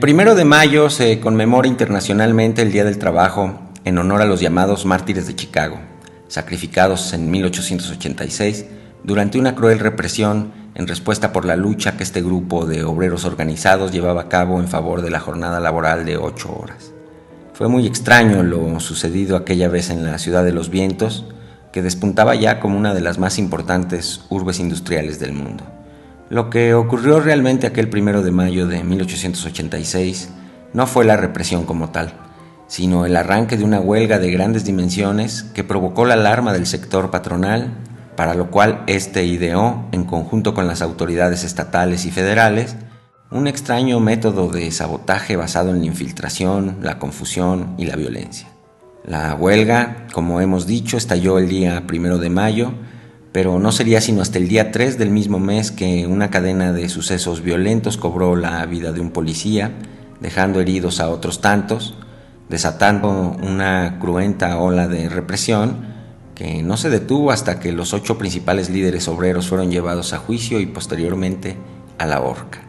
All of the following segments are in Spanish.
El 1 de mayo se conmemora internacionalmente el Día del Trabajo en honor a los llamados mártires de Chicago, sacrificados en 1886 durante una cruel represión en respuesta por la lucha que este grupo de obreros organizados llevaba a cabo en favor de la jornada laboral de 8 horas. Fue muy extraño lo sucedido aquella vez en la ciudad de los vientos, que despuntaba ya como una de las más importantes urbes industriales del mundo. Lo que ocurrió realmente aquel 1 de mayo de 1886 no fue la represión como tal, sino el arranque de una huelga de grandes dimensiones que provocó la alarma del sector patronal, para lo cual éste ideó, en conjunto con las autoridades estatales y federales, un extraño método de sabotaje basado en la infiltración, la confusión y la violencia. La huelga, como hemos dicho, estalló el día 1 de mayo, pero no sería sino hasta el día 3 del mismo mes que una cadena de sucesos violentos cobró la vida de un policía, dejando heridos a otros tantos, desatando una cruenta ola de represión que no se detuvo hasta que los 8 principales líderes obreros fueron llevados a juicio y posteriormente a la horca.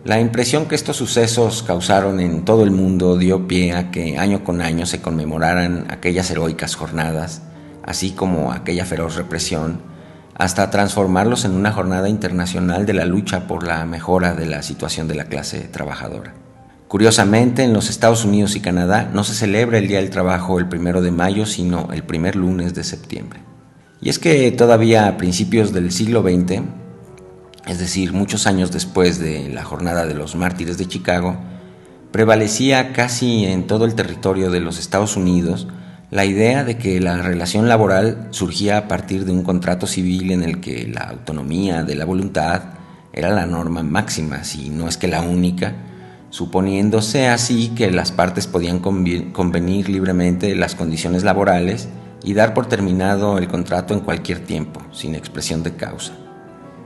La impresión que estos sucesos causaron en todo el mundo dio pie a que año con año se conmemoraran aquellas heroicas jornadas, así como aquella feroz represión, hasta transformarlos en una jornada internacional de la lucha por la mejora de la situación de la clase trabajadora. Curiosamente, en los Estados Unidos y Canadá no se celebra el Día del Trabajo el 1 de mayo, sino el primer lunes de septiembre. Y es que todavía a principios del siglo XX, es decir, muchos años después de la jornada de los mártires de Chicago, prevalecía casi en todo el territorio de los Estados Unidos la idea de que la relación laboral surgía a partir de un contrato civil en el que la autonomía de la voluntad era la norma máxima, si no es que la única, suponiéndose así que las partes podían convenir libremente las condiciones laborales y dar por terminado el contrato en cualquier tiempo, sin expresión de causa.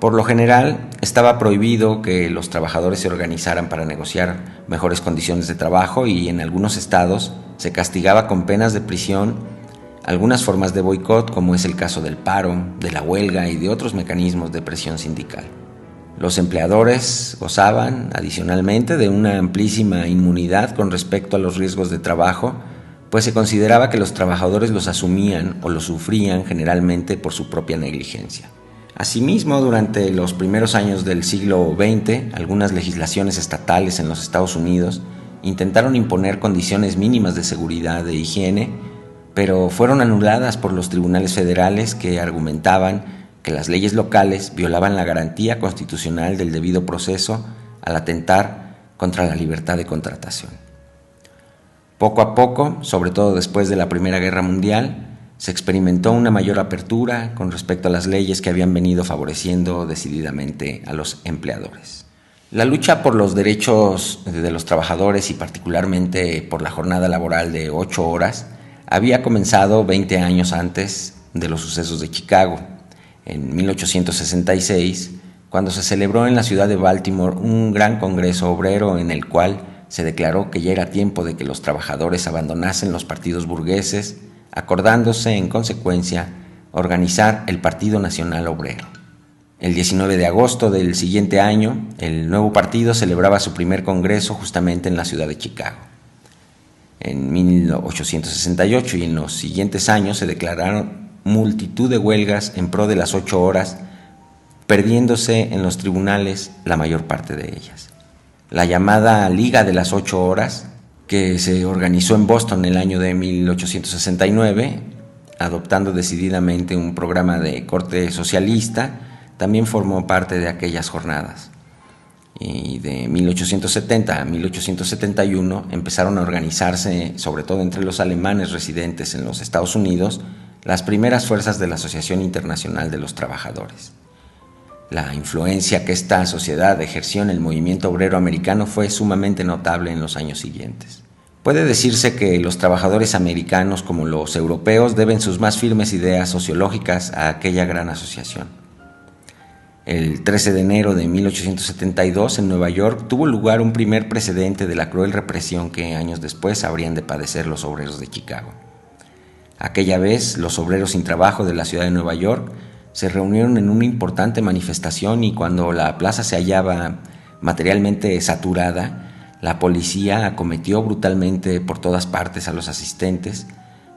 Por lo general, estaba prohibido que los trabajadores se organizaran para negociar mejores condiciones de trabajo y en algunos estados se castigaba con penas de prisión algunas formas de boicot, como es el caso del paro, de la huelga y de otros mecanismos de presión sindical. Los empleadores gozaban, adicionalmente, de una amplísima inmunidad con respecto a los riesgos de trabajo, pues se consideraba que los trabajadores los asumían o los sufrían generalmente por su propia negligencia. Asimismo, durante los primeros años del siglo XX, algunas legislaciones estatales en los Estados Unidos intentaron imponer condiciones mínimas de seguridad e higiene, pero fueron anuladas por los tribunales federales que argumentaban que las leyes locales violaban la garantía constitucional del debido proceso al atentar contra la libertad de contratación. Poco a poco, sobre todo después de la Primera Guerra Mundial, se experimentó una mayor apertura con respecto a las leyes que habían venido favoreciendo decididamente a los empleadores. La lucha por los derechos de los trabajadores y particularmente por la jornada laboral de 8 horas había comenzado 20 años antes de los sucesos de Chicago, en 1866, cuando se celebró en la ciudad de Baltimore un gran congreso obrero en el cual se declaró que ya era tiempo de que los trabajadores abandonasen los partidos burgueses, acordándose en consecuencia organizar el Partido Nacional Obrero. El 19 de agosto del siguiente año, el nuevo partido celebraba su primer congreso justamente en la ciudad de Chicago. En 1868 y en los siguientes años se declararon multitud de huelgas en pro de las 8 horas, perdiéndose en los tribunales la mayor parte de ellas. La llamada Liga de las 8 horas, que se organizó en Boston en el año de 1869, adoptando decididamente un programa de corte socialista, también formó parte de aquellas jornadas. Y de 1870 a 1871 empezaron a organizarse, sobre todo entre los alemanes residentes en los Estados Unidos, las primeras fuerzas de la Asociación Internacional de los Trabajadores. La influencia que esta sociedad ejerció en el movimiento obrero americano fue sumamente notable en los años siguientes. Puede decirse que los trabajadores americanos, como los europeos, deben sus más firmes ideas sociológicas a aquella gran asociación. El 13 de enero de 1872, en Nueva York, tuvo lugar un primer precedente de la cruel represión que años después habrían de padecer los obreros de Chicago. Aquella vez, los obreros sin trabajo de la ciudad de Nueva York se reunieron en una importante manifestación y cuando la plaza se hallaba materialmente saturada, la policía acometió brutalmente por todas partes a los asistentes,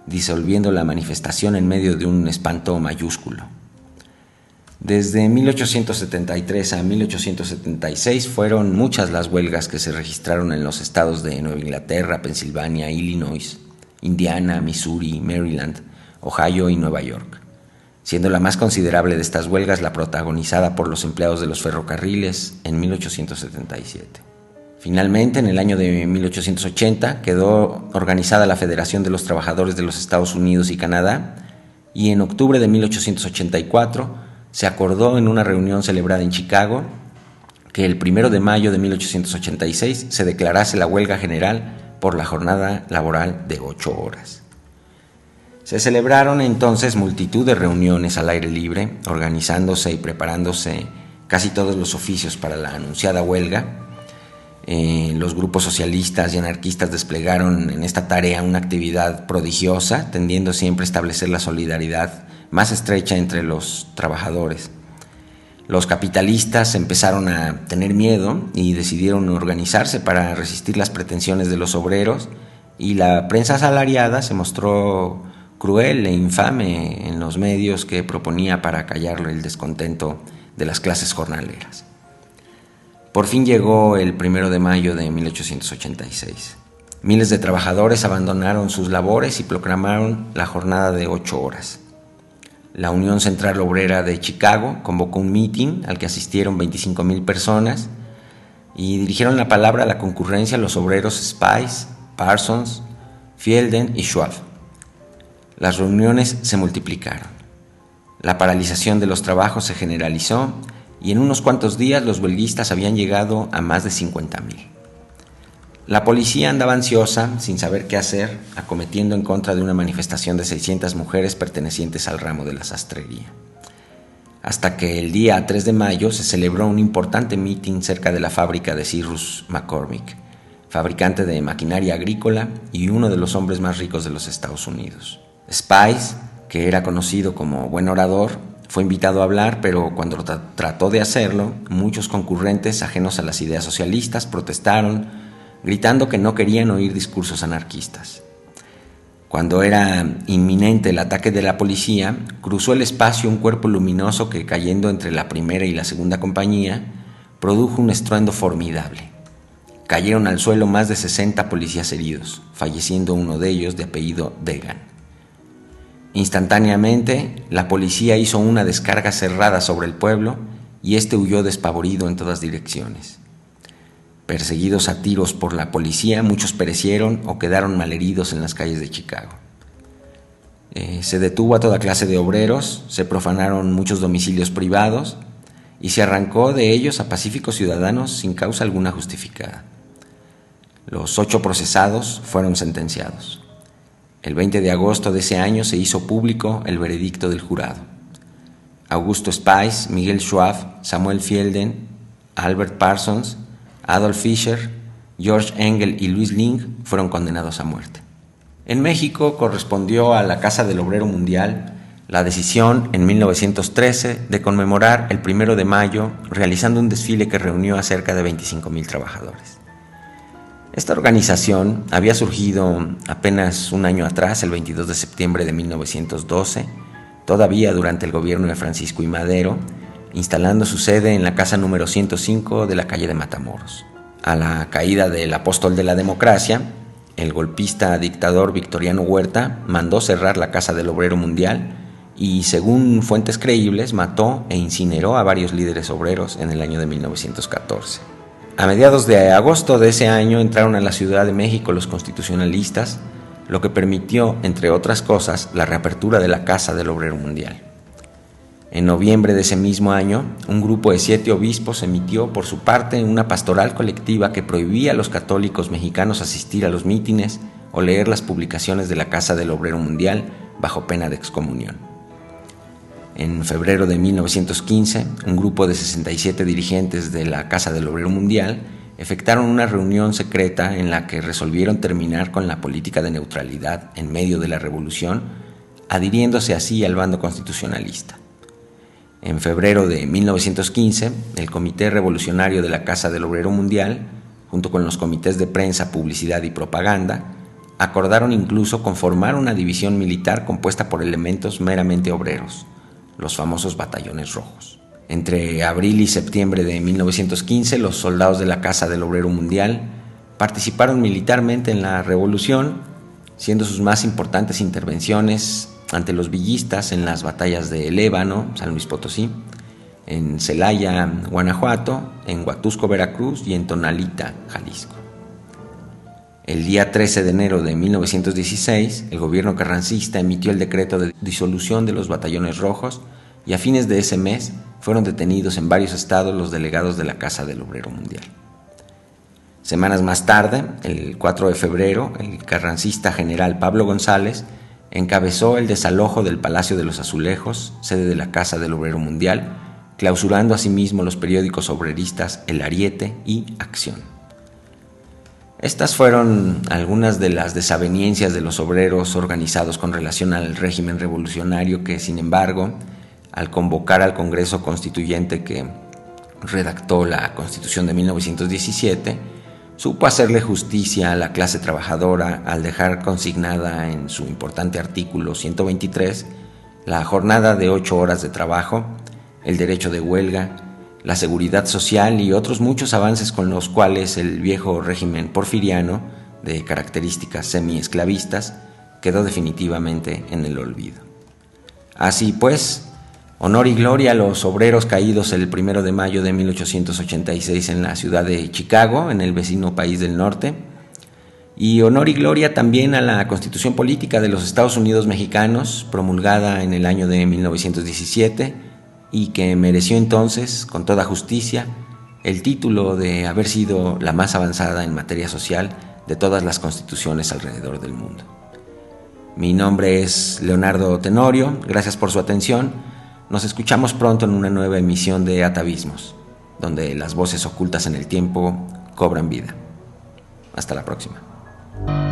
disolviendo la manifestación en medio de un espanto mayúsculo. Desde 1873 a 1876 fueron muchas las huelgas que se registraron en los estados de Nueva Inglaterra, Pensilvania, Illinois, Indiana, Missouri, Maryland, Ohio y Nueva York, siendo la más considerable de estas huelgas la protagonizada por los empleados de los ferrocarriles en 1877. Finalmente, en el año de 1880, quedó organizada la Federación de los Trabajadores de los Estados Unidos y Canadá, y en octubre de 1884 se acordó en una reunión celebrada en Chicago que el 1 de mayo de 1886 se declarase la huelga general por la jornada laboral de 8 horas. Se celebraron entonces multitud de reuniones al aire libre, organizándose y preparándose casi todos los oficios para la anunciada huelga. Los grupos socialistas y anarquistas desplegaron en esta tarea una actividad prodigiosa, tendiendo siempre a establecer la solidaridad más estrecha entre los trabajadores. Los capitalistas empezaron a tener miedo y decidieron organizarse para resistir las pretensiones de los obreros, y la prensa asalariada se mostró cruel e infame en los medios que proponía para callar el descontento de las clases jornaleras. Por fin llegó el 1 de mayo de 1886. Miles de trabajadores abandonaron sus labores y proclamaron la jornada de 8 horas. La Unión Central Obrera de Chicago convocó un mitin al que asistieron 25,000 personas y dirigieron la palabra a la concurrencia los obreros Spice, Parsons, Fielden y Schwab. Las reuniones se multiplicaron. La paralización de los trabajos se generalizó y en unos cuantos días los huelguistas habían llegado a más de 50,000. La policía andaba ansiosa, sin saber qué hacer, acometiendo en contra de una manifestación de 600 mujeres pertenecientes al ramo de la sastrería. Hasta que el día 3 de mayo se celebró un importante mitin cerca de la fábrica de Cyrus McCormick, fabricante de maquinaria agrícola y uno de los hombres más ricos de los Estados Unidos. Spice, que era conocido como buen orador, fue invitado a hablar, pero cuando trató de hacerlo, muchos concurrentes ajenos a las ideas socialistas protestaron, gritando que no querían oír discursos anarquistas. Cuando era inminente el ataque de la policía, cruzó el espacio un cuerpo luminoso que, cayendo entre la primera y la segunda compañía, produjo un estruendo formidable. Cayeron al suelo más de 60 policías heridos, falleciendo uno de ellos de apellido Degan. Instantáneamente, la policía hizo una descarga cerrada sobre el pueblo y este huyó despavorido en todas direcciones. Perseguidos a tiros por la policía, muchos perecieron o quedaron malheridos en las calles de Chicago. Se detuvo a toda clase de obreros, se profanaron muchos domicilios privados y se arrancó de ellos a pacíficos ciudadanos sin causa alguna justificada. Los 8 procesados fueron sentenciados. El 20 de agosto de ese año se hizo público el veredicto del jurado. Augusto Spice, Miguel Schwab, Samuel Fielden, Albert Parsons, Adolf Fischer, George Engel y Louis Ling fueron condenados a muerte. En México correspondió a la Casa del Obrero Mundial la decisión en 1913 de conmemorar el 1 de mayo realizando un desfile que reunió a cerca de 25,000 trabajadores. Esta organización había surgido apenas un año atrás, el 22 de septiembre de 1912, todavía durante el gobierno de Francisco I. Madero, instalando su sede en la casa número 105 de la calle de Matamoros. A la caída del apóstol de la democracia, el golpista dictador Victoriano Huerta mandó cerrar la Casa del Obrero Mundial y, según fuentes creíbles, mató e incineró a varios líderes obreros en el año de 1914. A mediados de agosto de ese año entraron a la Ciudad de México los constitucionalistas, lo que permitió, entre otras cosas, la reapertura de la Casa del Obrero Mundial. En noviembre de ese mismo año, un grupo de 7 obispos emitió por su parte una pastoral colectiva que prohibía a los católicos mexicanos asistir a los mítines o leer las publicaciones de la Casa del Obrero Mundial bajo pena de excomunión. En febrero de 1915, un grupo de 67 dirigentes de la Casa del Obrero Mundial efectuaron una reunión secreta en la que resolvieron terminar con la política de neutralidad en medio de la revolución, adhiriéndose así al bando constitucionalista. En febrero de 1915, el Comité Revolucionario de la Casa del Obrero Mundial, junto con los comités de prensa, publicidad y propaganda, acordaron incluso conformar una división militar compuesta por elementos meramente obreros, los famosos batallones rojos. Entre abril y septiembre de 1915, los soldados de la Casa del Obrero Mundial participaron militarmente en la revolución, siendo sus más importantes intervenciones ante los villistas en las batallas de Lébano, San Luis Potosí, en Celaya, Guanajuato, en Huatusco, Veracruz y en Tonalita, Jalisco. El día 13 de enero de 1916, el gobierno carrancista emitió el decreto de disolución de los batallones rojos y a fines de ese mes fueron detenidos en varios estados los delegados de la Casa del Obrero Mundial. Semanas más tarde, el 4 de febrero, el carrancista general Pablo González encabezó el desalojo del Palacio de los Azulejos, sede de la Casa del Obrero Mundial, clausurando asimismo los periódicos obreristas El Ariete y Acción. Estas fueron algunas de las desavenencias de los obreros organizados con relación al régimen revolucionario que, sin embargo, al convocar al Congreso Constituyente que redactó la Constitución de 1917, supo hacerle justicia a la clase trabajadora al dejar consignada en su importante artículo 123 la jornada de 8 horas de trabajo, el derecho de huelga, la seguridad social y otros muchos avances con los cuales el viejo régimen porfiriano, de características semi-esclavistas, quedó definitivamente en el olvido. Así pues, honor y gloria a los obreros caídos el 1 de mayo de 1886 en la ciudad de Chicago, en el vecino país del norte, y honor y gloria también a la Constitución Política de los Estados Unidos Mexicanos, promulgada en el año de 1917, y que mereció entonces, con toda justicia, el título de haber sido la más avanzada en materia social de todas las constituciones alrededor del mundo. Mi nombre es Leonardo Tenorio, gracias por su atención. Nos escuchamos pronto en una nueva emisión de Atavismos, donde las voces ocultas en el tiempo cobran vida. Hasta la próxima.